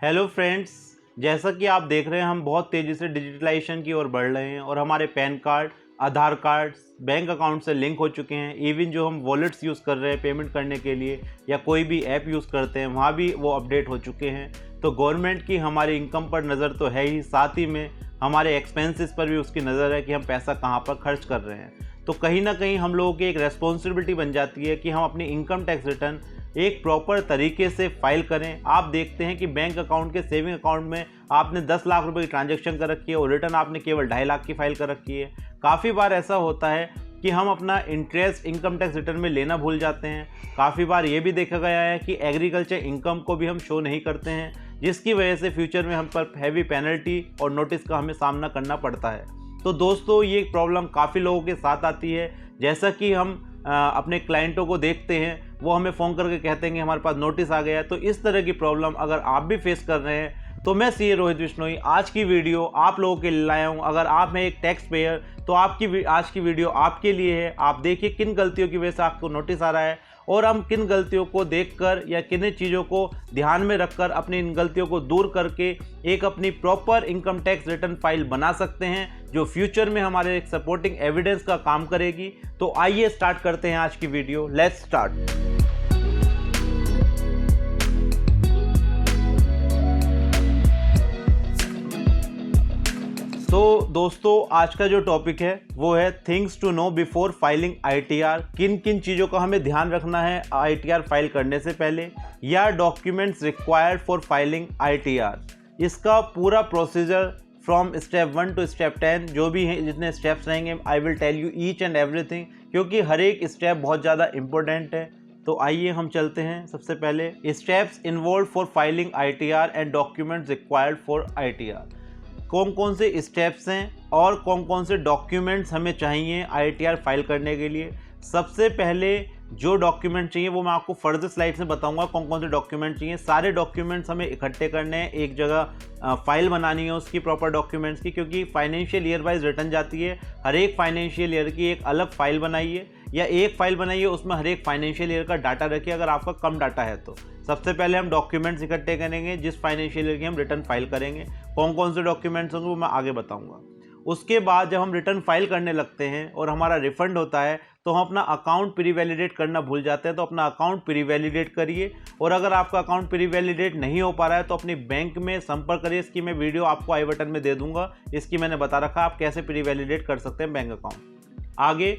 Hello friends, जैसा कि आप देख रहे हैं हम बहुत तेज़ी से डिजिटलाइजेशन की ओर बढ़ रहे हैं और हमारे पैन कार्ड, आधार कार्ड बैंक अकाउंट से लिंक हो चुके हैं। इवन जो हम वॉलेट्स यूज़ कर रहे हैं पेमेंट करने के लिए या कोई भी ऐप यूज़ करते हैं वहाँ भी वो अपडेट हो चुके हैं। तो गवर्नमेंट की हमारी इनकम पर नज़र तो है ही, साथ ही में हमारे एक्सपेंसेस पर भी उसकी नज़र है कि हम पैसा कहाँ पर खर्च कर रहे हैं। तो कहीं ना कहीं हम लोगों की एक रेस्पॉन्सिबिलिटी बन जाती है कि हम अपनी इनकम टैक्स रिटर्न एक प्रॉपर तरीके से फाइल करें। आप देखते हैं कि बैंक अकाउंट के सेविंग अकाउंट में आपने 10 लाख रुपए की ट्रांजैक्शन कर रखी है और रिटर्न आपने केवल 2.5 लाख की फाइल कर रखी है। काफ़ी बार ऐसा होता है कि हम अपना इंटरेस्ट इनकम टैक्स रिटर्न में लेना भूल जाते हैं। काफ़ी बार ये भी देखा गया है कि एग्रीकल्चर इनकम को भी हम शो नहीं करते हैं, जिसकी वजह से फ्यूचर में हम पर हैवी पेनल्टी और नोटिस का हमें सामना करना पड़ता है। तो दोस्तों, ये प्रॉब्लम काफ़ी लोगों के साथ आती है। जैसा कि हम अपने क्लाइंटों को देखते हैं, वो हमें फ़ोन करके कहते हैं कि हमारे पास नोटिस आ गया है। तो इस तरह की प्रॉब्लम अगर आप भी फेस कर रहे हैं तो मैं सीए रोहित बिश्नोई आज की वीडियो आप लोगों के लिए लाया हूँ। अगर आप हैं एक टैक्स पेयर तो आज की वीडियो आपके लिए है। आप देखिए किन गलतियों की वजह से आपको नोटिस आ रहा है और हम किन गलतियों को देखकर या किन चीज़ों को ध्यान में रखकर अपनी इन गलतियों को दूर करके एक अपनी proper income tax return file बना सकते हैं जो फ्यूचर में हमारे एक सपोर्टिंग एविडेंस का काम करेगी। तो आइए स्टार्ट करते हैं आज की वीडियो। Let's start. तो दोस्तों, आज का जो टॉपिक है वो है things to know before filing ITR. किन किन चीज़ों का हमें ध्यान रखना है आईटीआर फाइल करने से पहले, या documents required for filing ITR. इसका पूरा procedure from step 1 to step 10 जो भी है, जितने स्टेप्स रहेंगे I will tell you each and everything, क्योंकि हर एक स्टेप बहुत ज़्यादा इंपॉर्टेंट है। तो आइए हम चलते हैं। सबसे पहले steps involve for filing ITR and documents required for ITR. कौन कौन से स्टेप्स हैं और कौन कौन से डॉक्यूमेंट्स हमें चाहिए आईटीआर फाइल करने के लिए। सबसे पहले जो डॉक्यूमेंट चाहिए वो मैं आपको फर्दर स्लाइड से बताऊंगा कौन कौन से डॉक्यूमेंट चाहिए। सारे डॉक्यूमेंट्स हमें इकट्ठे करने हैं, एक जगह फाइल बनानी है उसकी प्रॉपर डॉक्यूमेंट्स की, क्योंकि फाइनेंशियल ईयर वाइज रिटर्न जाती है। हर एक फाइनेंशियल ईयर की एक अलग फाइल बनाइए या एक फाइल बनाइए, उसमें हर एक फाइनेंशियल ईयर का डाटा रखिए अगर आपका कम डाटा है तो। सबसे पहले हम डॉक्यूमेंट्स इकट्ठे करेंगे जिस फाइनेंशियल ईयर की हम रिटर्न फाइल करेंगे। कौन कौन से डॉक्यूमेंट्स होंगे वो मैं आगे बताऊंगा। उसके बाद जब हम रिटर्न फाइल करने लगते हैं और हमारा रिफंड होता है तो हम अपना अकाउंट प्री वैलिडेट करना भूल जाते हैं। तो अपना अकाउंट प्री वैलिडेट करिए, और अगर आपका अकाउंट प्री वैलिडेट नहीं हो पा रहा है तो अपनी बैंक में संपर्क करिए। इसकी मैं वीडियो आपको आई बटन में दे दूंगा। इसकी मैंने बता रखा आप कैसे प्री वैलिडेट कर सकते हैं बैंक अकाउंट। आगे,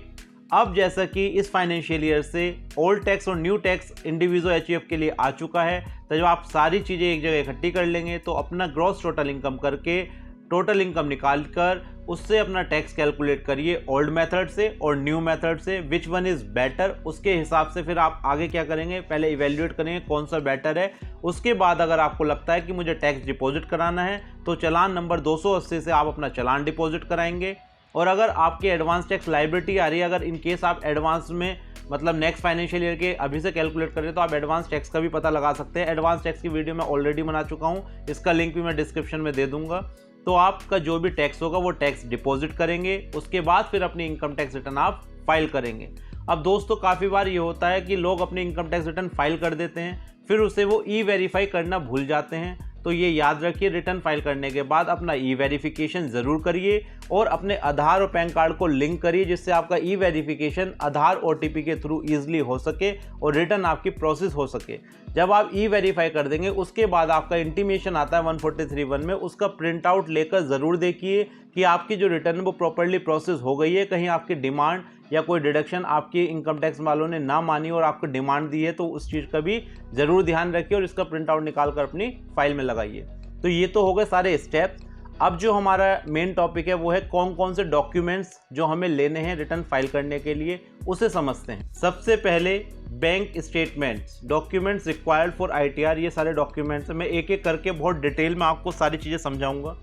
अब जैसा कि इस फाइनेंशियल ईयर से ओल्ड टैक्स और न्यू टैक्स इंडिविजुअल एचयूएफ के लिए आ चुका है, तो जब आप सारी चीज़ें एक जगह इकट्ठी कर लेंगे तो अपना ग्रॉस टोटल इनकम करके टोटल इनकम निकाल कर उससे अपना टैक्स कैलकुलेट करिए ओल्ड मेथड से और न्यू मेथड से, विच वन इज़ बेटर। उसके हिसाब से फिर आप आगे क्या करेंगे, पहले इवेल्युएट करेंगे कौन सा बेटर है। उसके बाद अगर आपको लगता है कि मुझे टैक्स डिपॉजिट कराना है तो चालान नंबर 280 से आप अपना चालान डिपॉजिट कराएंगे। और अगर आपकी एडवांस टैक्स लाइबिलिटी आ रही है, अगर इन केस आप एडवांस में मतलब नेक्स्ट फाइनेंशियल ईयर के अभी से कैलकुलेट करें तो आप एडवांस टैक्स का भी पता लगा सकते हैं। एडवांस टैक्स की वीडियो मैं ऑलरेडी बना चुका हूँ, इसका लिंक भी मैं डिस्क्रिप्शन में दे दूंगा। तो आपका जो भी टैक्स होगा वो टैक्स डिपॉजिट करेंगे, उसके बाद फिर अपनी इनकम टैक्स रिटर्न आप फाइल करेंगे। अब दोस्तों, काफ़ी बार ये होता है कि लोग अपनी इनकम टैक्स रिटर्न फाइल कर देते हैं, फिर उसे वो ई वेरीफाई करना भूल जाते हैं। तो ये याद रखिए, रिटर्न फाइल करने के बाद अपना ई वेरिफिकेशन ज़रूर करिए और अपने आधार और पैन कार्ड को लिंक करिए, जिससे आपका ई वेरिफिकेशन आधार ओटीपी के थ्रू ईजिली हो सके और रिटर्न आपकी प्रोसेस हो सके। जब आप ई वेरीफाई कर देंगे उसके बाद आपका इंटीमेशन आता है 143(1) में, उसका प्रिंट आउट लेकर ज़रूर देखिए कि आपकी जो रिटर्न वो प्रॉपरली प्रोसेस हो गई है। कहीं आपकी डिमांड या कोई डिडक्शन आपकी इनकम टैक्स वालों ने ना मानी और आपको डिमांड दी है तो उस चीज़ का भी ज़रूर ध्यान रखिए और इसका प्रिंट आउट निकाल कर अपनी फाइल में लगाइए। तो ये तो हो गए सारे स्टेप्स। अब जो हमारा मेन टॉपिक है वो है कौन कौन से डॉक्यूमेंट्स जो हमें लेने हैं रिटर्न फाइल करने के लिए, उसे समझते हैं। सबसे पहले bank statements, documents required for ITR. ये सारे डॉक्यूमेंट्स मैं एक एक करके बहुत डिटेल में आपको सारी चीज़ें समझाऊंगा।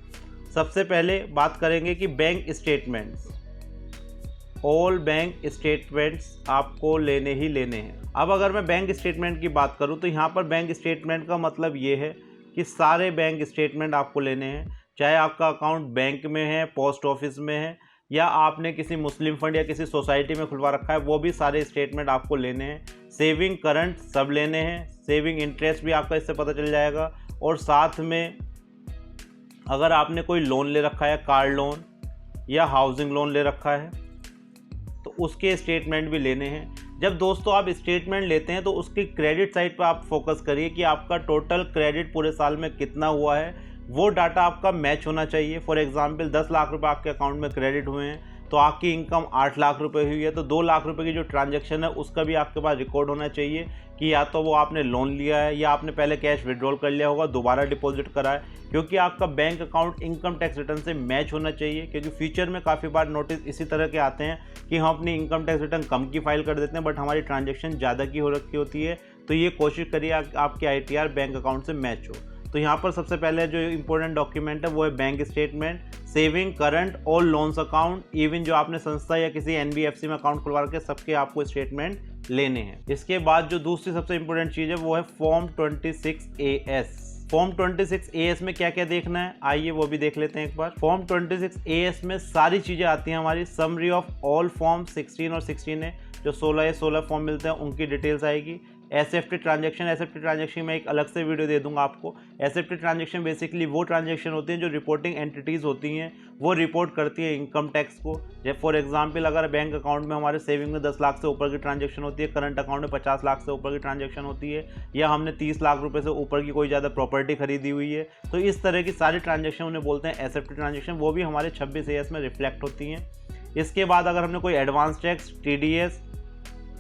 सबसे पहले बात करेंगे कि bank statements. All bank statements आपको लेने ही लेने हैं। अब अगर मैं बैंक स्टेटमेंट की बात करूं तो यहाँ पर बैंक स्टेटमेंट का मतलब ये है कि सारे बैंक स्टेटमेंट आपको लेने हैं, चाहे आपका अकाउंट बैंक में है, पोस्ट ऑफिस में है, या आपने किसी मुस्लिम फंड या किसी सोसाइटी में खुलवा रखा है, वो भी सारे स्टेटमेंट आपको लेने हैं। सेविंग करंट सब लेने हैं, सेविंग इंटरेस्ट भी आपका इससे पता चल जाएगा, और साथ में अगर आपने कोई लोन ले रखा है, कार लोन या हाउसिंग लोन ले रखा है, तो उसके स्टेटमेंट भी लेने हैं। जब दोस्तों आप स्टेटमेंट लेते हैं तो उसकी क्रेडिट साइड पर आप फोकस करिए कि आपका टोटल क्रेडिट पूरे साल में कितना हुआ है, वो डाटा आपका मैच होना चाहिए। फॉर एग्जांपल 10 लाख रुपए आपके अकाउंट में क्रेडिट हुए हैं तो आपकी इनकम 8 लाख रुपए हुई है, तो 2 लाख रुपए की जो ट्रांजैक्शन है उसका भी आपके पास रिकॉर्ड होना चाहिए कि या तो वो आपने लोन लिया है या आपने पहले कैश विड्रॉल कर लिया होगा, दोबारा डिपॉजिट करा है, क्योंकि आपका bank account income tax return से मैच होना चाहिए। क्योंकि फ्यूचर में काफ़ी बार नोटिस इसी तरह के आते हैं कि हम अपनी इनकम टैक्स रिटर्न कम की फाइल कर देते हैं बट हमारी ट्रांजैक्शन ज़्यादा की हो रखी होती है। तो ये कोशिश करिए आपके ITR बैंक अकाउंट से मैच हो। तो यहाँ पर सबसे पहले जो इम्पोर्टेंट डॉक्यूमेंट है वो है बैंक स्टेटमेंट, सेविंग, करंट और लोन्स अकाउंट, इवन जो आपने संस्था या किसी NBFC में अकाउंट खुलवा के सबके आपको स्टेटमेंट लेने हैं। इसके बाद जो दूसरी सबसे इम्पोर्टेंट चीज़ है वो है फॉर्म 26AS। फॉर्म 26AS में क्या क्या देखना है, आइए वो भी देख लेते हैं एक बार। फॉर्म 26AS में सारी चीज़ें आती हैं हमारी, समरी ऑफ ऑल फॉर्म 16 और 16A, जो 16 फॉर्म मिलते हैं उनकी डिटेल्स आएगी। SFT ट्रांजेक्शन में एक अलग से वीडियो दे दूंगा आपको। SFT ट्रांजेक्शन बेसिकली वो ट्रांजेक्शन होती हैं जो रिपोर्टिंग एंटिटीज़ होती हैं, वो रिपोर्ट करती है इनकम टैक्स को। जैसे फॉर एग्जांपल अगर बैंक अकाउंट में हमारे सेविंग में 10 लाख से ऊपर की ट्रांजेक्शन होती है, करंट अकाउंट में 50 लाख से ऊपर की ट्रांजेक्शन होती है, या हमने 30 लाख रुपये से ऊपर की कोई ज़्यादा प्रॉपर्टी खरीदी हुई है, तो इस तरह की सारी ट्रांजेक्शन उन्हें बोलते हैं SFT ट्रांजेक्शन, वो भी हमारे 26AS में रिफ्लेक्ट होती हैं। इसके बाद अगर हमने कोई एडवांस टैक्स, TDS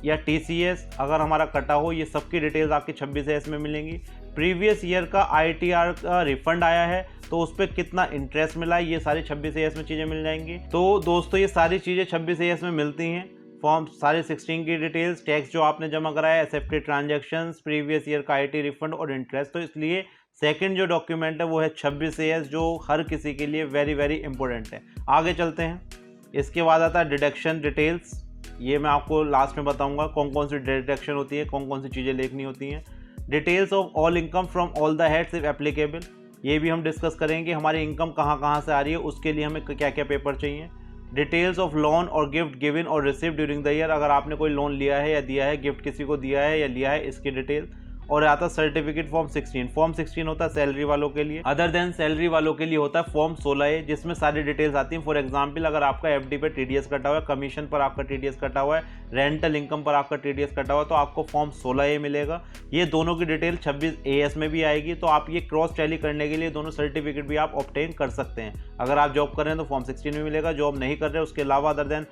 या TCS अगर हमारा कटा हो, ये सबकी डिटेल्स आपकी 26AS में मिलेंगी। प्रीवियस ईयर का ITR का रिफंड आया है तो उस पर कितना इंटरेस्ट मिला है, ये सारी 26AS में चीज़ें मिल जाएंगी। तो दोस्तों ये सारी चीज़ें 26AS में मिलती हैं। फॉर्म सारे 16 की डिटेल्स, टैक्स जो आपने जमा कराया, SFT ट्रांजेक्शन्स, प्रीवियस ईयर का IT रिफंड और इंटरेस्ट। तो इसलिए सेकंड जो डॉक्यूमेंट है वो है 26AS, जो हर किसी के लिए वेरी वेरी इंपॉर्टेंट है। आगे चलते हैं। इसके बाद आता है डिडक्शन डिटेल्स, ये मैं आपको लास्ट में बताऊंगा कौन कौन सी डिडक्शन होती है, कौन कौन सी चीज़ें लिखनी होती हैं। Details of all income from all the heads if applicable, ये भी हम डिस्कस करेंगे कि हमारी इनकम कहाँ से आ रही है, उसके लिए हमें क्या क्या पेपर चाहिए। डिटेल्स ऑफ लोन और गिफ्ट गिवन और रिसीव ड्यूरिंग द ईयर, अगर आपने कोई लोन लिया है या दिया है, गिफ्ट किसी को दिया है या लिया है, इसकी डिटेल। और आता सर्टिफिकेट फॉर्म 16। फॉर्म 16 होता है सैलरी वालों के लिए, अदर देन सैलरी वालों के लिए होता है फॉर्म 16A, जिसमें सारी डिटेल्स आती हैं। फॉर एग्जांपल अगर आपका FD पे TDS कटा हुआ है, कमीशन पर आपका TDS कटा हुआ है, रेंटल इनकम पर आपका TDS कटा हुआ है, तो आपको फॉर्म 16A मिलेगा। ये दोनों की डिटेल 26AS में भी आएगी। तो आप ये क्रॉस टैली करने के लिए दोनों सर्टिफिकेट भी आप ऑब्टेन कर सकते हैं। अगर आप जॉब कर रहे हैं तो फॉर्म 16 में मिलेगा, जॉब नहीं कर रहे उसके अलावा अदर देन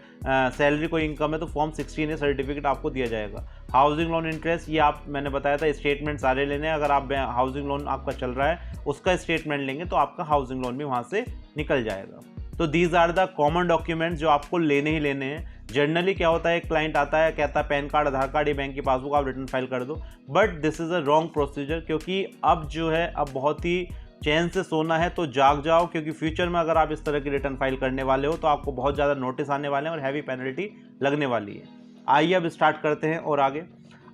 सैलरी कोई इनकम है तो फॉर्म 16A सर्टिफिकेट आपको दिया जाएगा। हाउसिंग लोन इंटरेस्ट, ये आप मैंने बताया था स्टेटमेंट सारे लेने हैं। अगर आप हाउसिंग लोन आपका चल रहा है उसका स्टेटमेंट लेंगे तो आपका हाउसिंग लोन भी वहाँ से निकल जाएगा। तो these are the common documents जो आपको लेने ही लेने हैं। जनरली क्या होता है, एक क्लाइंट आता है कहता है पैन कार्ड, आधार कार्ड, ये बैंक की पासबुक आप रिटर्न फाइल कर दो, but this is a wrong procedure, क्योंकि अब जो है अब बहुत ही चैन से सोना है तो जाग जाओ, क्योंकि फ्यूचर में अगर आप इस तरह की रिटर्न फाइल करने वाले हो तो आपको बहुत ज़्यादा नोटिस आने वाले हैं और हैवी पेनल्टी लगने वाली है। आइए अब स्टार्ट करते हैं और आगे।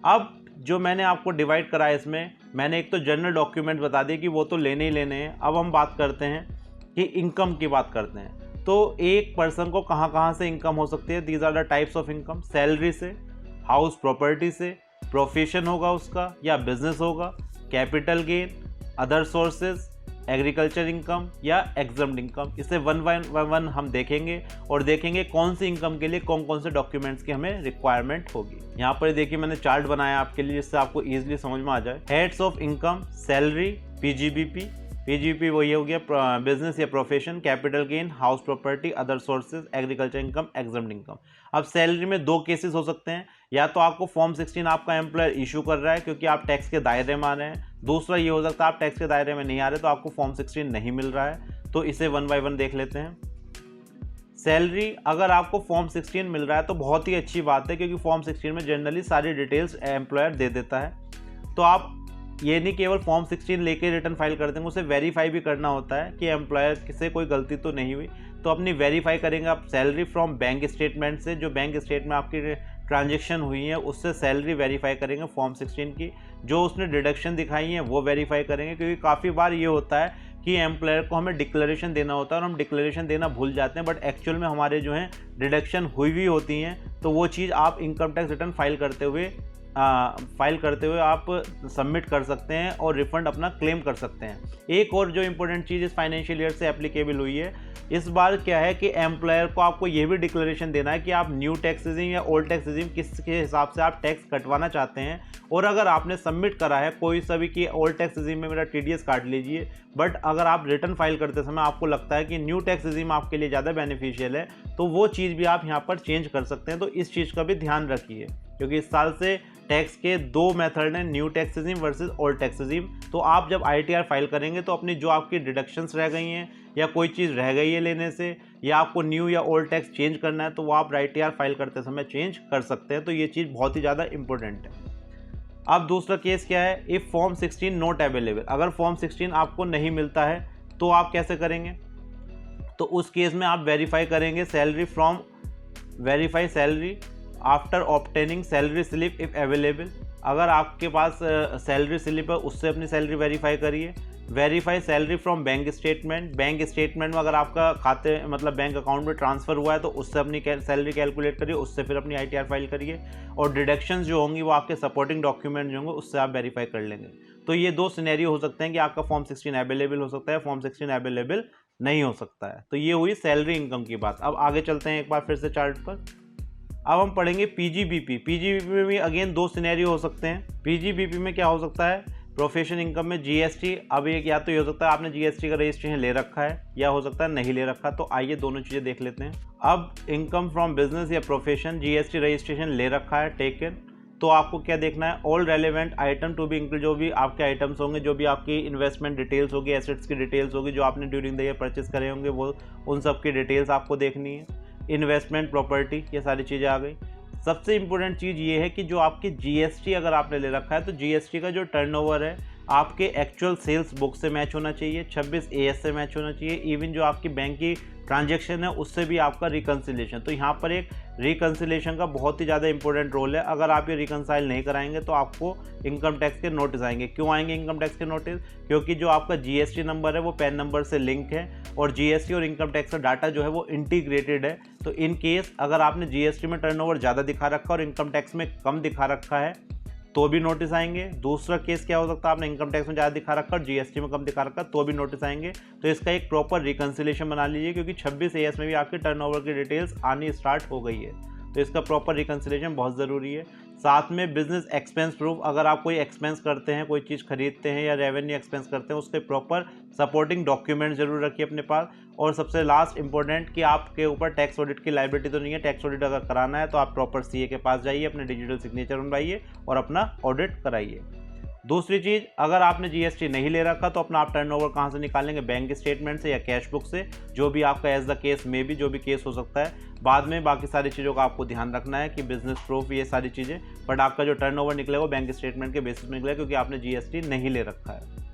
अब जो मैंने आपको डिवाइड करा है इसमें मैंने एक तो जनरल डॉक्यूमेंट बता दिए कि वो तो लेने ही लेने हैं। अब हम बात करते हैं कि इनकम की बात करते हैं। तो एक पर्सन को कहाँ से इनकम हो सकती है, these are the types of income. Salary से, हाउस प्रॉपर्टी से, प्रोफेशन होगा उसका या बिजनेस होगा, capital gain, other sources, agriculture income या एग्जम्प्ट इनकम। इसे वन बाय वन हम देखेंगे और देखेंगे कौन सी इनकम के लिए कौन कौन से डॉक्यूमेंट्स की हमें रिक्वायरमेंट होगी। यहाँ पर देखिए मैंने चार्ट बनाया आपके लिए जिससे आपको इजीली समझ में आ जाए। Heads of income, salary, PGBP वही हो गया बिजनेस या profession, capital gain, house property, other sources, agriculture income, exempt income. अब सैलरी में दो केसेस हो सकते हैं, या तो आपको फॉर्म 16 आपका एम्प्लॉयर इशू कर रहा है क्योंकि आप टैक्स के दायरे में आ रहे हैं, दूसरा ये हो सकता है आप टैक्स के दायरे में नहीं आ रहे तो आपको फॉर्म 16 नहीं मिल रहा है। तो इसे वन बाय वन देख लेते हैं। सैलरी, अगर आपको फॉर्म 16 मिल रहा है तो बहुत ही अच्छी बात है, क्योंकि फॉर्म 16 में जनरली सारी डिटेल्स एम्प्लॉयर दे देता है। तो आप ये नहीं केवल फॉर्म 16 लेके रिटर्न फाइल कर देंगे, उसे वेरीफाई भी करना होता है कि एम्प्लॉयर से कोई गलती तो नहीं हुई। तो अपनी वेरीफाई करेंगे आप सैलरी फ्रॉम बैंक स्टेटमेंट से, जो बैंक स्टेटमेंट में आपकी ट्रांजेक्शन हुई है उससे सैलरी वेरीफाई करेंगे फॉर्म 16 की। जो उसने डिडक्शन दिखाई है वो वेरीफाई करेंगे, क्योंकि काफ़ी बार ये होता है कि एम्प्लॉयर को हमें डिक्लेरेशन देना होता है और हम डिक्लेरेशन देना भूल जाते हैं, बट एक्चुअल में हमारे जो हैं डिडक्शन हुई होती हैं। तो वो चीज़ आप इनकम टैक्स रिटर्न फाइल करते हुए फाइल करते हुए आप सबमिट कर सकते हैं और रिफंड अपना क्लेम कर सकते हैं। एक और जो इंपॉर्टेंट चीज़ इस फाइनेंशियल ईयर से एप्लीकेबल हुई है, इस बार क्या है कि एम्प्लॉयर को आपको ये भी डिक्लेरेशन देना है कि आप न्यू टैक्स रेजिम या ओल्ड टैक्स रेजिम किसके हिसाब से आप टैक्स कटवाना चाहते हैं। और अगर आपने सबमिट करा है कोई सा भी कि ओल्ड टैक्स रेजिम में मेरा TDS काट लीजिए, बट अगर आप रिटर्न फाइल करते समय आपको लगता है कि न्यू टैक्स रेजिम आपके लिए ज़्यादा बेनिफिशियल है, तो वो चीज़ भी आप यहाँ पर चेंज कर सकते हैं। तो इस चीज़ का भी ध्यान रखिए, क्योंकि इस साल से टैक्स के 2 मेथड हैं, new tax regime versus old tax regime. तो आप जब ITR फाइल करेंगे तो अपनी जो आपकी डिडक्शंस रह गई हैं या कोई चीज़ रह गई है लेने से, या आपको न्यू या ओल्ड टैक्स चेंज करना है, तो वो आप ITR फाइल करते समय चेंज कर सकते हैं। तो ये चीज़ बहुत ही ज़्यादा इंपॉर्टेंट है। अब दूसरा केस क्या है, इफ़ फॉर्म 16 नॉट अवेलेबल, अगर फॉर्म 16 आपको नहीं मिलता है तो आप कैसे करेंगे। तो उस केस में आप वेरीफाई करेंगे salary from verify salary after obtaining salary slip if available. अगर आपके पास सैलरी स्लिप है उससे अपनी सैलरी वेरीफाई करिए। Verify salary from bank statement, bank statement में अगर आपका खाते मतलब बैंक अकाउंट में ट्रांसफ़र हुआ है तो उससे अपनी सैलरी कैलकुलेट करिए, उससे फिर अपनी ITR फाइल करिए। और डिडक्शंस जो होंगी वो आपके सपोर्टिंग डॉक्यूमेंट जो होंगे उससे आप वेरीफाई कर लेंगे। तो ये 2 सिनेरियो हो सकते हैं कि आपका फॉर्म 16 अवेलेबल हो सकता है, फॉर्म 16 अवेलेबल नहीं हो सकता है। तो ये हुई सैलरी इनकम की बात। अब आगे चलते हैं एक बार फिर से चार्ट पर। अब हम पढ़ेंगे PGBP। PGBP में भी अगेन 2 सिनेरियो हो सकते हैं। PGBP में क्या हो सकता है, प्रोफेशन इनकम में GST। अब एक या तो ये हो सकता है आपने GST का रजिस्ट्रेशन ले रखा है, या हो सकता है नहीं ले रखा। तो आइए दोनों चीज़ें देख लेते हैं। अब इनकम फ्रॉम बिजनेस या प्रोफेशन, GST रजिस्ट्रेशन ले रखा है, टेकन, तो आपको क्या देखना है, all relevant item to be include, जो भी आपके आइटम्स होंगे, जो भी आपकी इन्वेस्टमेंट डिटेल्स होगी, एसेट्स की डिटेल्स होगी, जो आपने ड्यूरिंग द ईयर परचेस करे होंगे, वो उन सब की डिटेल्स आपको देखनी है। इन्वेस्टमेंट, प्रॉपर्टी, ये सारी चीज़ें आ गई। सबसे इंपॉर्टेंट चीज़ ये है कि जो आपकी GST अगर आपने ले रखा है तो GST का जो टर्नओवर है आपके एक्चुअल सेल्स बुक से मैच होना चाहिए, 26 AS से मैच होना चाहिए। इवन जो आपकी बैंक की ट्रांजैक्शन है उससे भी आपका रिकन्सिलेशन। तो यहाँ पर एक रिकन्सिलेशन का बहुत ही ज़्यादा इंपॉर्टेंट रोल है। अगर आप ये रिकन्साइल नहीं कराएंगे तो आपको इनकम टैक्स के नोटिस आएंगे। क्यों आएंगे इनकम टैक्स के नोटिस, क्योंकि जो आपका GST नंबर है वो पैन नंबर से लिंक है, और GST और इनकम टैक्स का डाटा जो है वो इंटीग्रेटेड है। तो इन केस अगर आपने GST में टर्नओवर ज़्यादा दिखा रखा और इनकम टैक्स में कम दिखा रखा है तो भी नोटिस आएंगे। दूसरा केस क्या हो सकता है, आपने इनकम टैक्स में ज़्यादा दिखा रखा और GST में कम दिखा रखा तो भी नोटिस आएंगे। तो इसका एक प्रॉपर रिकन्सिलेशन बना लीजिए, क्योंकि 26 AS में भी आपके टर्नओवर की डिटेल्स आनी स्टार्ट हो गई है। तो इसका प्रॉपर रिकन्सिलेशन बहुत ज़रूरी है। साथ में बिजनेस एक्सपेंस प्रूफ, अगर आप कोई एक्सपेंस करते हैं, कोई चीज़ खरीदते हैं या रेवेन्यू एक्सपेंस करते हैं, उसके प्रॉपर सपोर्टिंग डॉक्यूमेंट जरूर रखिए अपने पास। और सबसे लास्ट इंपॉर्टेंट कि आपके ऊपर टैक्स ऑडिट की लायबिलिटी तो नहीं है। टैक्स ऑडिट अगर कराना है तो आप प्रॉपर CA के पास जाइए, अपने डिजिटल सिग्नेचर बनवाइए और अपना ऑडिट कराइए। दूसरी चीज़, अगर आपने GST नहीं ले रखा तो अपना आप टर्नओवर कहाँ से निकालेंगे, बैंक स्टेटमेंट से या कैश बुक से, जो भी आपका एज द केस में भी जो भी केस हो सकता है। बाद में बाकी सारी चीज़ों का आपको ध्यान रखना है कि बिजनेस प्रूफ ये सारी चीज़ें, बट आपका जो टर्नओवर निकलेगा वो बैंक स्टेटमेंट के बेसिस में निकलेगा, क्योंकि आपने GST नहीं ले रखा है।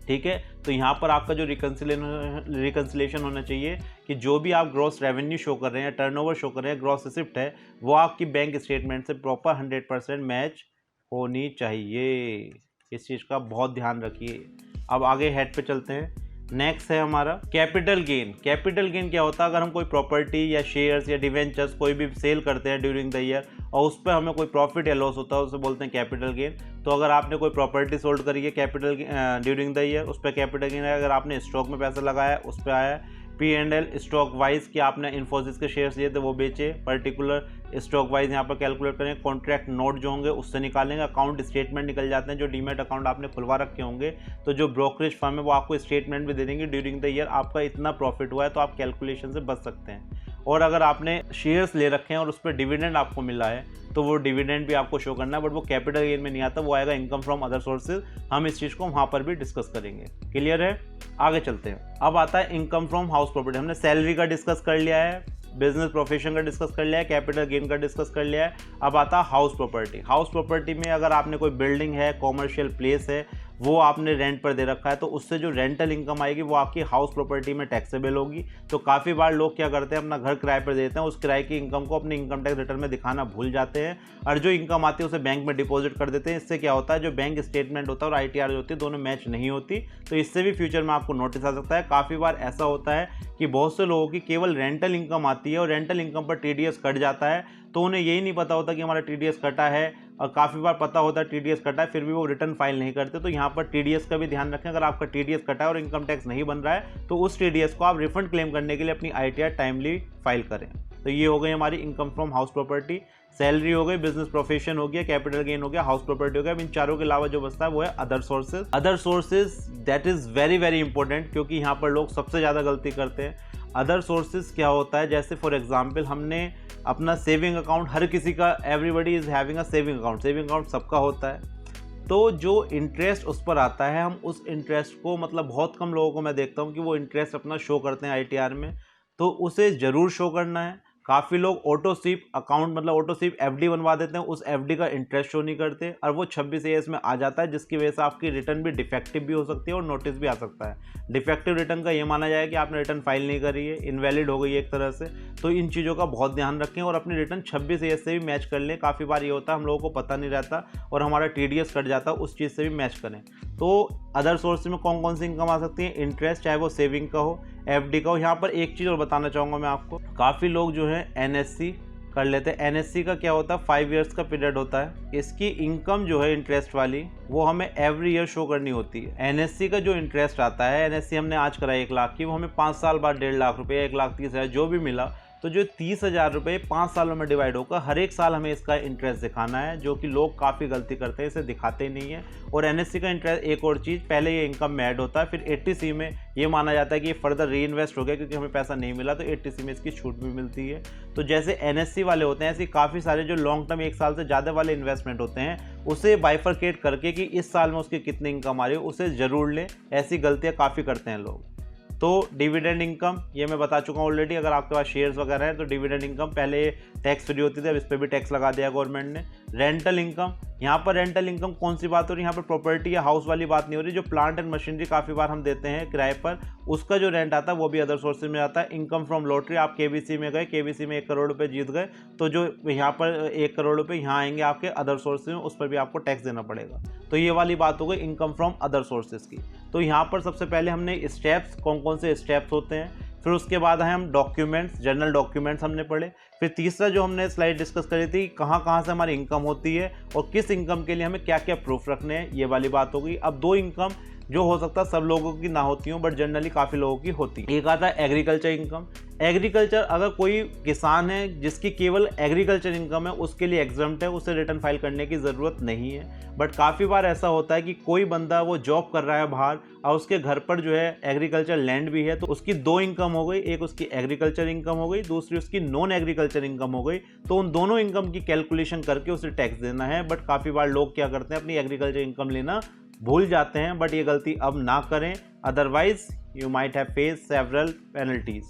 ठीक है, तो यहाँ पर आपका जो रिकन्सिलेशन होना चाहिए कि जो भी आप ग्रॉस रेवेन्यू शो कर रहे हैं, टर्नओवर शो कर रहे हैं, ग्रॉस रिसिप्ट है, वो आपकी बैंक स्टेटमेंट से प्रॉपर 100% मैच होनी चाहिए। इस चीज़ का बहुत ध्यान रखिए। अब आगे हेड पे चलते हैं। नेक्स्ट है हमारा कैपिटल गेन। कैपिटल गेन क्या होता है, अगर हम कोई प्रॉपर्टी या शेयर्स या डिवेंचर्स कोई भी सेल करते हैं ड्यूरिंग द ईयर और उस पर हमें कोई प्रॉफिट या लॉस होता है, उसे बोलते हैं कैपिटल गेन। तो अगर आपने कोई प्रॉपर्टी सोल्ड करी है कैपिटल ड्यूरिंग द ईयर, उस पर कैपिटल गेन है। अगर आपने स्टॉक में पैसा लगाया उस पर आया। P&L स्टॉक वाइज कि आपने इन्फोसिस के शेयर्स लिए थे वो बेचे, पर्टिकुलर स्टॉक वाइज यहाँ पर कैलकुलेट करें। कॉन्ट्रैक्ट नोट जो होंगे उससे निकालेंगे। अकाउंट स्टेटमेंट निकल जाते हैं, जो डीमैट अकाउंट आपने खुलवा रखे होंगे तो जो ब्रोकरेज फर्म है वो आपको स्टेटमेंट भी दे देंगे ड्यूरिंग द ईयर आपका इतना प्रॉफिट हुआ है, तो आप कैलकुलेशन से बच सकते हैं। और अगर आपने शेयर्स ले रखे हैं और उस पर डिविडेंड आपको मिला है तो वो डिविडेंड भी आपको शो करना है, बट वो कैपिटल गेन में नहीं आता, वो आएगा इनकम फ्रॉम अदर सोर्सेज। हम इस चीज़ को वहाँ पर भी डिस्कस करेंगे। क्लियर है, आगे चलते हैं। अब आता है इनकम फ्रॉम हाउस प्रॉपर्टी। हमने सैलरी का डिस्कस कर लिया है, बिजनेस प्रोफेशन का डिस्कस कर लिया है, कैपिटल गेन का डिस्कस कर लिया है। अब आता है हाउस प्रॉपर्टी। हाउस प्रॉपर्टी में अगर आपने कोई बिल्डिंग है, कॉमर्शियल प्लेस है, वो आपने रेंट पर दे रखा है, तो उससे जो रेंटल इनकम आएगी वो आपकी हाउस प्रॉपर्टी में टैक्सेबल होगी। तो काफ़ी बार लोग क्या करते हैं, अपना घर किराए पर देते हैं, उस किराए की इनकम को अपने इनकम टैक्स रिटर्न में दिखाना भूल जाते हैं और जो इनकम आती है उसे बैंक में डिपॉजिट कर देते हैं। इससे क्या होता है, जो बैंक स्टेटमेंट होता है और ITR जो होती है दोनों मैच नहीं होती, तो इससे भी फ्यूचर में आपको नोटिस आ सकता है। काफ़ी बार ऐसा होता है कि बहुत से लोगों की केवल रेंटल इनकम आती है और रेंटल इनकम पर TDS कट जाता है, तो उन्हें यही नहीं पता होता कि हमारा TDS कटा है, और काफ़ी बार पता होता है TDS कटा है, फिर भी वो रिटर्न फाइल नहीं करते। तो यहाँ पर TDS का भी ध्यान रखें। अगर आपका TDS कटा है और इनकम टैक्स नहीं बन रहा है तो उस TDS को आप रिफंड क्लेम करने के लिए अपनी ITR टाइमली फाइल करें। तो ये हो गई हमारी income from house property, salary हो गई, बिजनेस प्रोफेशन हो गया, कैपिटल गेन हो गया, हाउस प्रॉपर्टी हो गया। इन चारों के अलावा जो बचता है वो है other sources. Other sources that is very very important, क्योंकि यहाँ पर लोग सबसे ज़्यादा गलती करते हैं। अदर सोर्सेज क्या होता है, जैसे फॉर एग्जांपल हमने अपना सेविंग अकाउंट, हर किसी का, everybody is having a saving account, saving account सबका होता है। तो जो इंटरेस्ट उस पर आता है, हम उस इंटरेस्ट को, मतलब बहुत कम लोगों को मैं देखता हूँ कि वो इंटरेस्ट अपना शो करते हैं ITR में, तो उसे ज़रूर शो करना है। काफ़ी लोग ऑटो स्वीप अकाउंट, मतलब ऑटो स्वीप FD बनवा देते हैं, उस FD का इंटरेस्ट शो नहीं करते और वो 26 AS में आ जाता है, जिसकी वजह से आपकी रिटर्न भी डिफेक्टिव भी हो सकती है और नोटिस भी आ सकता है। डिफेक्टिव रिटर्न का ये माना जाए कि आपने रिटर्न फाइल नहीं करी है, इनवैलिड हो गई है एक तरह से। तो इन चीज़ों का बहुत ध्यान रखें और अपनी रिटर्न 26 AS से भी मैच कर लें। काफ़ी बार ये होता है हम लोगों को पता नहीं रहता और हमारा TDS कट जाता है, उस चीज़ से भी मैच करें। तो अदर सोर्स में कौन कौन सी इनकम आ सकती है, इंटरेस्ट, चाहे वो सेविंग का हो, FD का हो। यहाँ पर एक चीज़ और बताना चाहूँगा मैं आपको, काफ़ी लोग जो है NSC कर लेते हैं। NSC का क्या होता है, 5 ईयर्स का पीरियड होता है। इसकी इनकम जो है इंटरेस्ट वाली, वो हमें एवरी ईयर शो करनी होती है। NSC का जो इंटरेस्ट आता है, NSC हमने आज कराई 1 लाख की, वो हमें 5 साल बाद 1.5 लाख रुपये, 1,30,000 जो भी मिला, तो जो 30,000 रुपये 5 सालों में डिवाइड होकर हर एक साल हमें इसका इंटरेस्ट दिखाना है, जो कि लोग काफ़ी गलती करते हैं, इसे दिखाते ही नहीं है। और NSC का इंटरेस्ट, एक और चीज़, पहले ये इनकम में ऐड होता है, फिर 80C में ये माना जाता है कि ये फर्दर री इन्वेस्ट हो गया क्योंकि हमें पैसा नहीं मिला, तो 80C में इसकी छूट भी मिलती है। तो जैसे NSC वाले होते हैं, ऐसे काफ़ी सारे जो लॉन्ग टर्म 1 साल से ज़्यादा वाले इन्वेस्टमेंट होते हैं, उसे बाइफरकेट करके कि इस साल में उसकी कितनी इनकम आ रही है, उसे ज़रूर लें। ऐसी गलतियाँ काफ़ी करते हैं लोग। तो डिविडेंड इनकम, ये मैं बता चुका हूँ ऑलरेडी। अगर आपके पास शेयर्स वगैरह है तो डिविडेंड इनकम पहले टैक्स फ्री होती थी, अब इस पर भी टैक्स लगा दिया गवर्नमेंट ने। रेंटल इनकम, यहाँ पर रेंटल इनकम कौन सी बात हो रही है, यहाँ पर प्रॉपर्टी या हाउस वाली बात नहीं हो रही। जो प्लांट एंड मशीनरी काफ़ी बार हम देते हैं किराए पर, उसका जो रेंट आता है वो भी अदर सोर्सेज में आता है। इनकम फ्रॉम लॉटरी, आप KBC में गए, KBC में 1 करोड़ रुपये जीत गए, तो जो यहाँ पर 1 करोड़ रुपये यहाँ आएंगे आपके अदर सोर्सेज में, उस पर भी आपको टैक्स देना पड़ेगा। तो ये वाली बात हो गई इनकम फ्रॉम अदर सोर्सेज की। तो यहाँ पर सबसे पहले हमने स्टेप्स, कौन कौन से स्टेप्स होते हैं, फिर उसके बाद है हम डॉक्यूमेंट्स, जनरल डॉक्यूमेंट्स हमने पढ़े। फिर तीसरा जो हमने स्लाइड डिस्कस करी थी, कहाँ कहाँ से हमारी इनकम होती है और किस इनकम के लिए हमें क्या क्या प्रूफ रखने हैं, ये वाली बात हो गई। अब 2 इनकम जो हो सकता है सब लोगों की ना होती हो, बट जनरली काफ़ी लोगों की होती है। एक आता है एग्रीकल्चर इनकम। एग्रीकल्चर, अगर कोई किसान है जिसकी केवल एग्रीकल्चर इनकम है, उसके लिए एग्जम्प्ट है, उसे रिटर्न फाइल करने की ज़रूरत नहीं है। बट काफ़ी बार ऐसा होता है कि कोई बंदा वो जॉब कर रहा है बाहर और उसके घर पर जो है एग्रीकल्चर लैंड भी है, तो उसकी 2 इनकम हो गई, एक उसकी एग्रीकल्चर इनकम हो गई, दूसरी उसकी नॉन एग्रीकल्चर इनकम हो गई। तो उन दोनों इनकम की कैलकुलेशन करके उसे टैक्स देना है। बट काफ़ी बार लोग क्या करते हैं, अपनी एग्रीकल्चर इनकम लेना भूल जाते हैं, बट ये गलती अब ना करें, otherwise you might have face several penalties.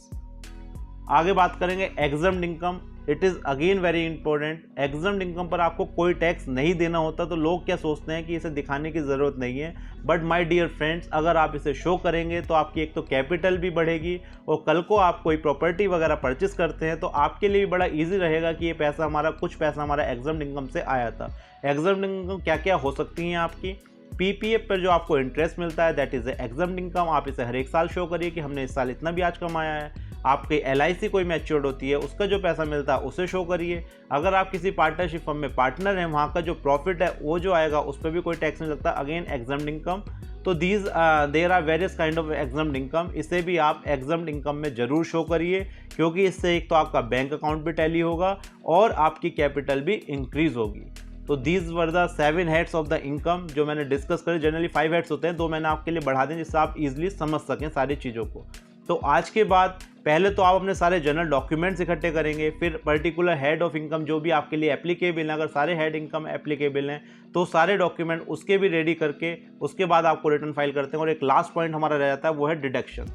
आगे बात करेंगे exempt income. It is again very important. Exempt income पर आपको कोई टैक्स नहीं देना होता, तो लोग क्या सोचते हैं कि इसे दिखाने की ज़रूरत नहीं है। बट माय डियर फ्रेंड्स, अगर आप इसे शो करेंगे तो आपकी एक तो कैपिटल भी बढ़ेगी और कल को आप कोई प्रॉपर्टी वगैरह परचेस करते हैं तो आपके लिए भी बड़ा ईजी रहेगा कि ये पैसा हमारा, कुछ पैसा हमारा एग्जम्प्ट इनकम से आया था। एग्जम्प्ट इनकम क्या क्या हो सकती हैं आपकी, PPF पर जो आपको इंटरेस्ट मिलता है, दैट इज़ एग्जम्प्ट इनकम। आप इसे हर एक साल शो करिए कि हमने इस साल इतना ब्याज कमाया है। आपकी LIC कोई मैच्योर्ड होती है, उसका जो पैसा मिलता है उसे शो करिए। अगर आप किसी पार्टनरशिप फर्म में पार्टनर हैं, वहाँ का जो प्रॉफिट है वो जो आएगा उस पर भी कोई टैक्स नहीं लगता, अगेन एग्जम्प्ट इनकम। तो there are various kind of exempt income, इसे भी आप एग्जम्प्ट इनकम में ज़रूर शो करिए, क्योंकि इससे एक तो आपका बैंक अकाउंट भी टैली होगा और आपकी कैपिटल भी इंक्रीज होगी। तो these were the 7 heads of the income जो मैंने डिस्कस करी। जनरली 5 हेड्स होते हैं, 2 मैंने आपके लिए बढ़ा दें जिससे आप इजीली समझ सकें सारी चीज़ों को। तो आज के बाद पहले तो आप अपने सारे जनरल डॉक्यूमेंट्स इकट्ठे करेंगे, फिर पर्टिकुलर हेड ऑफ इनकम जो भी आपके लिए एप्लीकेबल है, अगर सारे हेड इनकम एप्लीकेबल हैं तो सारे डॉक्यूमेंट उसके भी रेडी करके उसके बाद आपको रिटर्न फाइल करते हैं। और एक लास्ट पॉइंट हमारा रह जाता है, वो है डिडक्शन।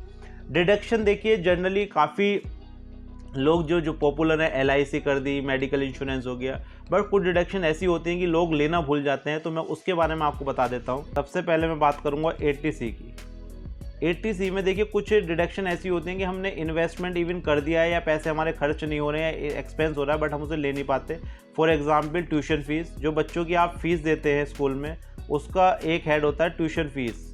डिडक्शन देखिए, जनरली काफ़ी लोग जो पॉपुलर है, LIC कर दी, मेडिकल इंश्योरेंस हो गया, बट कुछ डिडक्शन ऐसी होती हैं कि लोग लेना भूल जाते हैं, तो मैं उसके बारे में आपको बता देता हूँ। सबसे पहले मैं बात करूँगा 80C की। 80C में देखिए कुछ डिडक्शन ऐसी होती हैं कि हमने इन्वेस्टमेंट इवन कर दिया है या पैसे हमारे खर्च नहीं हो रहे हैं, एक्सपेंस हो रहा है, बट हम उसे ले नहीं पाते। फॉर एग्जांपल ट्यूशन फीस, जो बच्चों की आप फीस देते हैं स्कूल में, उसका एक हेड होता है ट्यूशन फीस,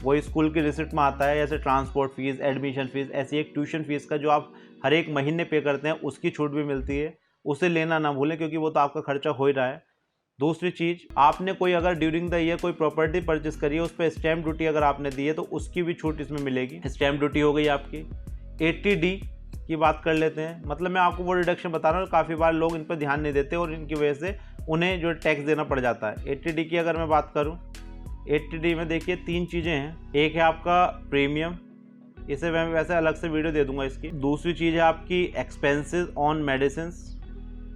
वो स्कूल की रिसिप्ट में आता है। जैसे ट्रांसपोर्ट फीस, एडमिशन फीस, ऐसी एक ट्यूशन फीस का जो आप हर एक महीने पे करते हैं, उसकी छूट भी मिलती है। उसे लेना ना भूलें, क्योंकि वो तो आपका खर्चा हो ही रहा है। दूसरी चीज़, आपने कोई अगर ड्यूरिंग द ईयर कोई प्रॉपर्टी परचेस करी है, उस पर स्टैम्प ड्यूटी अगर आपने दी है तो उसकी भी छूट इसमें मिलेगी। स्टैम्प ड्यूटी हो गई आपकी। 80D की बात कर लेते हैं, मतलब मैं आपको वो डिडक्शन बता रहा हूँ, काफ़ी बार लोग इन पर ध्यान नहीं देते और इनकी वजह से उन्हें जो टैक्स देना पड़ जाता है। 80D की अगर मैं बात करूँ, 80D में देखिए 3 चीज़ें हैं। एक है आपका प्रीमियम, इसे मैं वैसे अलग से वीडियो दे दूंगा इसकी। दूसरी चीज़ है आपकी एक्सपेंसेस ऑन मेडिसिन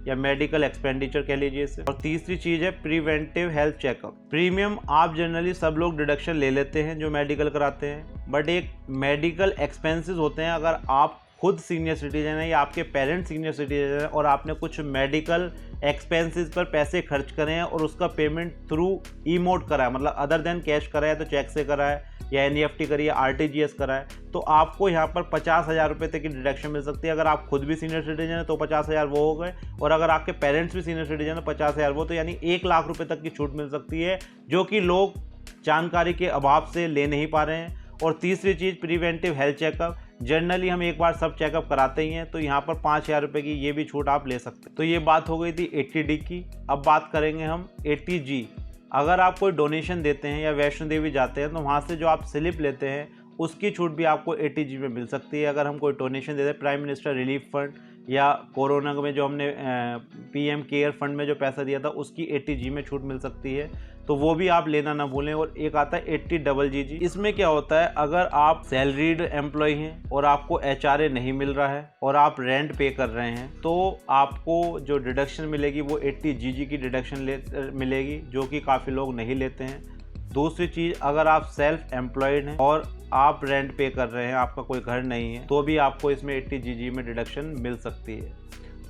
या मेडिकल एक्सपेंडिचर कह लीजिए इसे। और तीसरी चीज़ है प्रिवेंटिव हेल्थ चेकअप। प्रीमियम आप जनरली सब लोग डिडक्शन ले लेते हैं जो मेडिकल कराते हैं, बट एक मेडिकल एक्सपेंसेस होते हैं। अगर आप खुद सीनियर सिटीजन है या आपके पेरेंट्स सीनियर सिटीजन है और आपने कुछ मेडिकल एक्सपेंसेस पर पैसे खर्च करे हैं और उसका पेमेंट थ्रू ई मोड करा है, मतलब अदर देन कैश करा है, तो चेक से करा है या NEFT करिए, RTGS करा है, तो आपको यहाँ पर 50,000 रुपये तक की डिडक्शन मिल सकती है। अगर आप खुद भी सीनियर सिटीजन है तो 50,000 वो हो गए, और अगर आपके पेरेंट्स भी सीनियर सिटीजन है 50,000 वो, तो यानी 1 लाख रुपये तक की छूट मिल सकती है, जो कि लोग जानकारी के अभाव से ले नहीं पा रहे हैं। और तीसरी चीज़ प्रिवेंटिव हेल्थ चेकअप। जनरली हम एक बार सब चेकअप कराते ही हैं, तो यहाँ पर 5,000 रुपये की ये भी छूट आप ले सकते हैं। तो ये बात हो गई थी 80D की। अब बात करेंगे हम 80G। अगर आप कोई डोनेशन देते हैं या वैष्णो देवी जाते हैं तो वहाँ से जो आप स्लिप लेते हैं उसकी छूट भी आपको 80G में मिल सकती है। अगर हम कोई डोनेशन देते हैं, प्राइम मिनिस्टर रिलीफ फंड या कोरोना में जो हमने PM केयर फंड में जो पैसा दिया था उसकी 80G में छूट मिल सकती है, तो वो भी आप लेना ना भूलें। और एक आता है 80GG। इसमें क्या होता है, अगर आप सैलरीड एम्प्लॉय हैं और आपको HRA नहीं मिल रहा है और आप रेंट पे कर रहे हैं, तो आपको जो डिडक्शन मिलेगी वो 80GG की डिडक्शन मिलेगी, जो कि काफ़ी लोग नहीं लेते हैं। दूसरी चीज़, अगर आप सेल्फ एम्प्लॉयड हैं और आप रेंट पे कर रहे हैं, आपका कोई घर नहीं है, तो भी आपको इसमें 80GG में डिडक्शन मिल सकती है।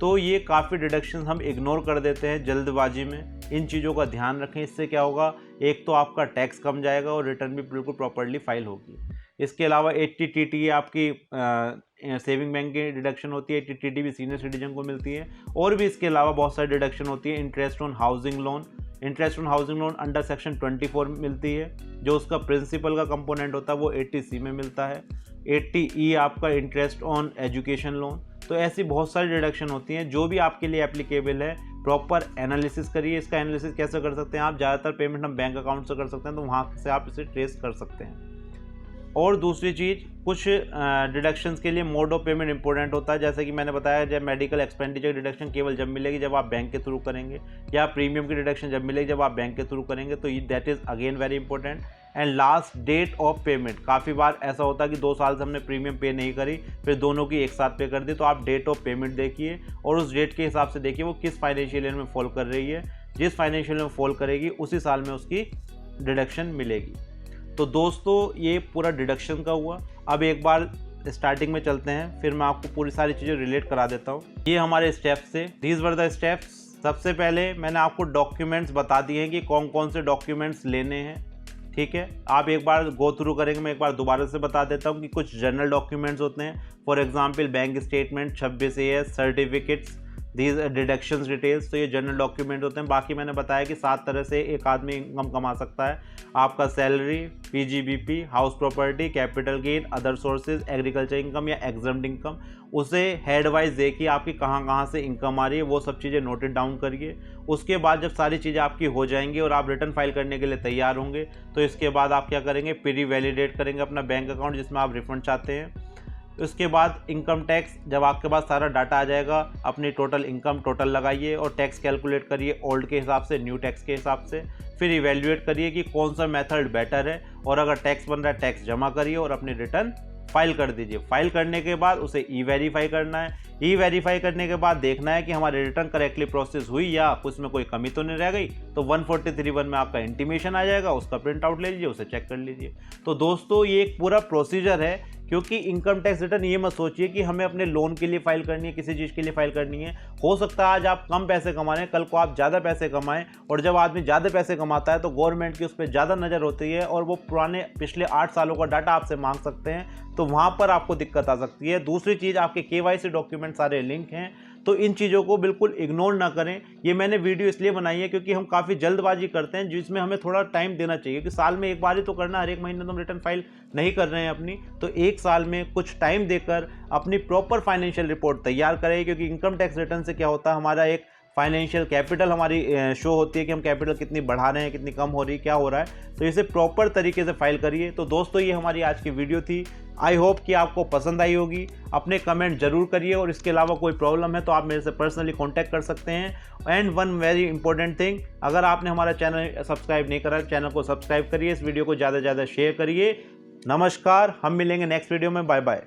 तो ये काफ़ी डिडक्शन हम इग्नोर कर देते हैं जल्दबाजी में। इन चीज़ों का ध्यान रखें, इससे क्या होगा, एक तो आपका टैक्स कम जाएगा और रिटर्न भी बिल्कुल प्रॉपर्ली फाइल होगी। इसके अलावा 80TT आपकी सेविंग बैंक की डिडक्शन होती है। 80TD भी सीनियर सिटीजन को मिलती है। और भी इसके अलावा बहुत सारी डिडक्शन होती है। Interest on housing loan, interest on housing loan under section 24 मिलती है, जो उसका प्रिंसिपल का कंपोनेंट होता है वो 80C में मिलता है। 80E आपका इंटरेस्ट ऑन एजुकेशन लोन। तो ऐसी बहुत सारी डिडक्शन होती हैं जो भी आपके लिए एप्लीकेबल है। प्रॉपर एनालिसिस करिए। इसका एनालिसिस कैसे कर सकते हैं आप, ज़्यादातर पेमेंट हम बैंक अकाउंट से कर सकते हैं, तो वहाँ से आप इसे ट्रेस कर सकते हैं। और दूसरी चीज़, कुछ डिडक्शंस के लिए मोड ऑफ पेमेंट इंपॉर्टेंट होता है। जैसे कि मैंने बताया, जब मेडिकल एक्सपेंडिचर डिडक्शन केवल जब मिलेगी जब आप बैंक के थ्रू करेंगे, या प्रीमियम की डिडक्शन जब मिलेगी जब आप बैंक के थ्रू करेंगे, तो that is again very important. And last date of payment, काफ़ी बार ऐसा होता है कि 2 साल से हमने प्रीमियम पे नहीं करी, फिर दोनों की एक साथ पे कर दी, तो आप डेट ऑफ पेमेंट देखिए और उस डेट के हिसाब से देखिए वो किस फाइनेंशियल ईयर में फॉल कर रही है। जिस फाइनेंशियल ईयर में फॉल करेगी उसी साल में उसकी डिडक्शन मिलेगी। तो दोस्तों ये पूरा डिडक्शन का हुआ। अब एक बार स्टार्टिंग में चलते हैं, फिर मैं आपको पूरी सारी चीज़ें रिलेट करा देता हूँ। ये हमारे स्टेप्स थे, दीज वर द स्टेप्स। सबसे पहले मैंने आपको डॉक्यूमेंट्स बता दिए हैं कि कौन कौन से डॉक्यूमेंट्स लेने हैं, ठीक है। आप एक बार गो थ्रू करेंगे, मैं एक बार दोबारा से बता देता हूँ कि कुछ जनरल डॉक्यूमेंट्स होते हैं। For example bank statement, 26AS, certificates, these deductions details, तो ये जनरल डॉक्यूमेंट होते हैं। बाकी मैंने बताया कि 7 तरह से एक आदमी इनकम कमा सकता है। आपका salary, PGBP, house property, capital gain, other sources, agriculture income या एग्जम्प्ट इनकम। उसे हेड वाइज देखिए आपकी कहाँ कहाँ से इनकम आ रही है, वो सब चीज़ें नोटेड डाउन करिए। उसके बाद जब सारी चीज़ें आपकी हो जाएंगी और आप रिटर्न फाइल करने के लिए तैयार होंगे, तो इसके बाद आप क्या करेंगे, प्री वैलिडेट करेंगे अपना बैंक अकाउंट जिसमें आप रिफंड चाहते हैं। उसके बाद इनकम टैक्स, जब आपके पास सारा डाटा आ जाएगा, अपनी टोटल इनकम टोटल लगाइए और टैक्स कैलकुलेट करिए ओल्ड के हिसाब से, न्यू टैक्स के हिसाब से। फिर इवैल्यूएट करिए कि कौन सा मेथड बेटर है, और अगर टैक्स बन रहा है टैक्स जमा करिए और अपनी रिटर्न फाइल कर दीजिए। फाइल करने के बाद उसे ई-वेरीफाई करना है। ई-वेरीफाई करने के बाद देखना है कि हमारी रिटर्न करेक्टली प्रोसेस हुई या उसमें कोई कमी तो नहीं रह गई, तो 143(1) में आपका इंटीमेशन आ जाएगा, उसका प्रिंट आउट ले लीजिए, उसे चेक कर लीजिए। तो दोस्तों ये एक पूरा प्रोसीजर है, क्योंकि इनकम टैक्स रिटर्न ये मत सोचिए कि हमें अपने लोन के लिए फाइल करनी है, किसी चीज़ के लिए फाइल करनी है। हो सकता है आज आप कम पैसे कमा रहे हैं, कल को आप ज़्यादा पैसे कमाएं, और जब आदमी ज़्यादा पैसे कमाता है तो गवर्नमेंट की उस पर ज़्यादा नज़र होती है और वो पुराने पिछले 8 सालों का डाटा आपसे मांग सकते हैं, तो वहाँ पर आपको दिक्कत आ सकती है। दूसरी चीज़, आपके KYC डॉक्यूमेंट सारे लिंक हैं, तो इन चीज़ों को बिल्कुल इग्नोर ना करें। ये मैंने वीडियो इसलिए बनाई है क्योंकि हम काफ़ी जल्दबाजी करते हैं, जिसमें हमें थोड़ा टाइम देना चाहिए कि साल में एक बार ही तो करना, हर एक महीने तो हम रिटर्न फाइल नहीं कर रहे हैं अपनी, तो एक साल में कुछ टाइम देकर अपनी प्रॉपर फाइनेंशियल रिपोर्ट तैयार करें। क्योंकि इनकम टैक्स रिटर्न से क्या होता है, हमारा एक फाइनेंशियल कैपिटल हमारी शो होती है कि हम कैपिटल कितनी बढ़ा रहे हैं, कितनी कम हो रही है, क्या हो रहा है। तो इसे प्रॉपर तरीके से फाइल करिए। तो दोस्तों ये हमारी आज की वीडियो थी। आई होप कि आपको पसंद आई होगी। अपने कमेंट जरूर करिए और इसके अलावा कोई प्रॉब्लम है तो आप मेरे से पर्सनली कांटेक्ट कर सकते हैं। And one very important thing, अगर आपने हमारा चैनल सब्सक्राइब नहीं करा, चैनल को सब्सक्राइब करिए, इस वीडियो को ज़्यादा से ज़्यादा शेयर करिए। नमस्कार, हम मिलेंगे नेक्स्ट वीडियो में। Bye bye.